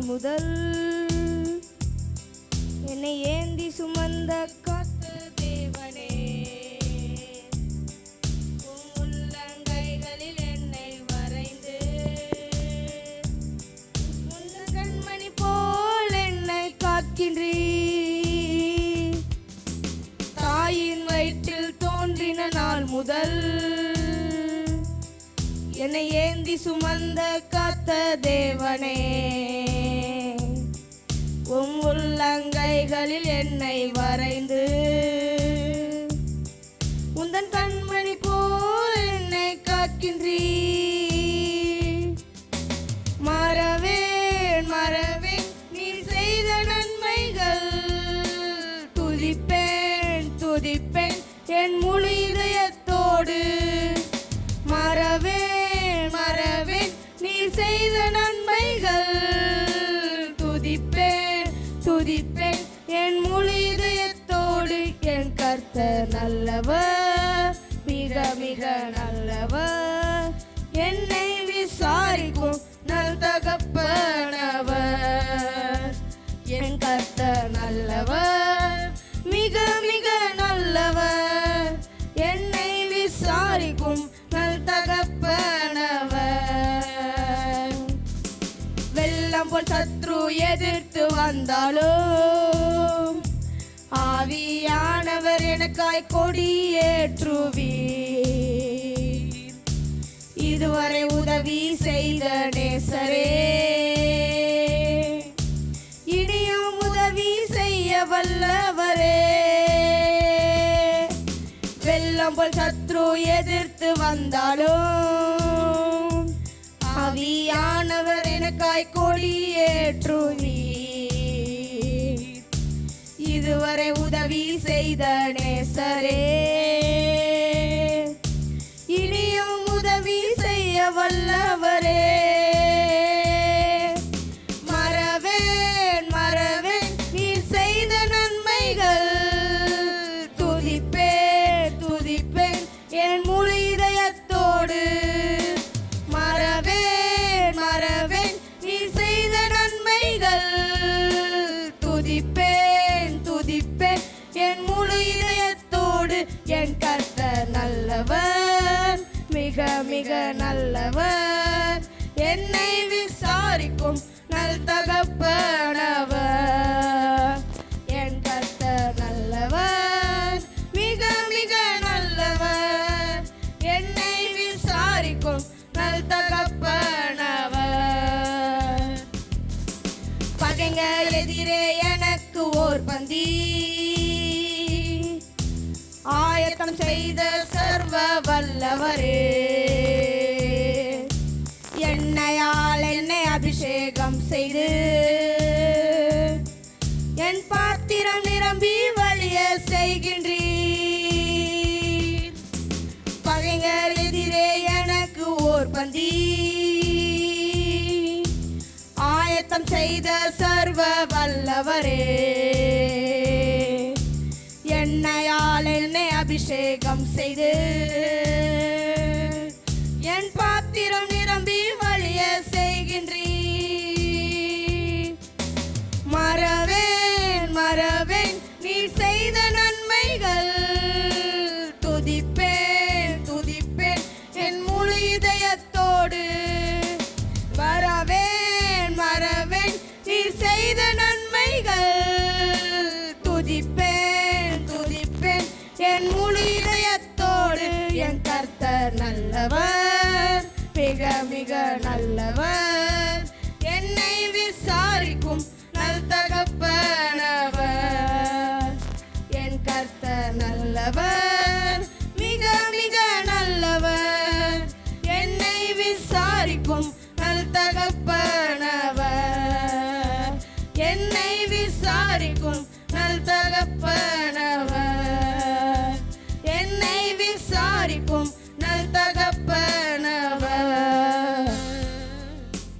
நாள் முதல் என்னை ஏந்தி சுமந்த காத்த தேவனே, உம் உள்ளங்கைகளில் என்னை வரைந்து உந்த கண்மணி போல் என்னை காக்கின்றீர். தாயின் வயிற்றில் தோன்றின நாள் முதல் என்னை ஏந்தி சுமந்த காத்த தேவனே, உம் உள்ளங்கைகளில் என்னை வரைந்து உந்தன் கண்மணி போல் என்னை காக்கின்றீர். மறவேன் மறவேன் நீர் செய்த நன்மைகள், துதிப்பேன் துதிப்பேன் என் முழு இதயத்தோடு. மறவேன் மறவேன் நீர் செய்த நன்மைகள், துதிப்பேன் துதிப்பேன் என் முழு இதயத்தோடு. என் கர்த்தர் நல்லவர், மிக மிக நல்லவர், என்னை விசாரிக்கும் நல் தகப்பனவர். என் கர்த்தர் நல்லவர், மிக மிக நல்லவர், என்னை விசாரிக்கும் நல் தகப்பனவர். வெள்ளம் போல் சத்ரு எதிர்த்து வந்தாலும் ஆவியானவர் எனக்காய் கொடியேற்றுவீர். இதுவரை உதவி செய்த நேசரே, இனியும் உதவி செய்ய வல்லவரே. வெள்ளம் போல் சத்ரு எதிர்த்து வந்தாலும் ஆவியானவர் எனக்காய் கொடியேற்றுவீர். இதுவரை உதவி செய்த நேசரே, இனியும் உதவி செய்ய வல்லவரே. மறவேன் மறவேன் நீர் செய்த நன்மைகள், துதிப்பேன் துதிப்பேன் என் முழு இதயத்தோடு. மறவேன் மறவேன் நீர் செய்த நன்மைகள், துதிப்பேன் துதிப்பேன் என் முழு இதயத்தோடு. என் கர்த்தர் நல்லவர், மிக மிக நல்லவர், என்னை விசாரிக்கும் நல் தகப்பனவர். என் கர்த்தர் நல்லவர், மிக மிக நல்லவர், என்னை விசாரிக்கும் நல் தகப்பனவர். பகைஞர் எதிரே எனக்கு ஓர் பந்தி ஆயத்தம் செய்த சர்வ வல்லவரே, எண்ணெயால் என்னை அபிஷேகம் செய்து என் பாத்திரம் நிரம்பி வழிய செய்கின்றீர். பகைஞர் எதிரே எனக்கு ஓர் பந்தி ஆயத்தம் செய்த சர்வ வல்லவரே, எண்ணெயால் என்னை அபிஷேகம் செய்து என் பாத்திரம் நிரம்பி வழிய செய்கின்றீர். மறவேன் மறவேன் நீர் செய்த நன்மைகள், துதிப்பேன் துதிப்பேன் என் முழு இதயத்தோடு. மறவேன் மறவேன் நீர் செய்த நன்மைகள், துதிப்பேன் துதிப்பேன் என் முழு இதயத்தோடு. என் கர்த்தர் நல்லவர், மிக மிக நல்லவர், என்னை விசாரிக்கும் நல் தகப்பனவர். என் கர்த்தர் நல்லவர், மிக மிக நல்லவர், என்னை விசாரிக்கும் நல் தகப்பனவர். என்னை விசாரிக்கும் நல் தகப்பனவர்.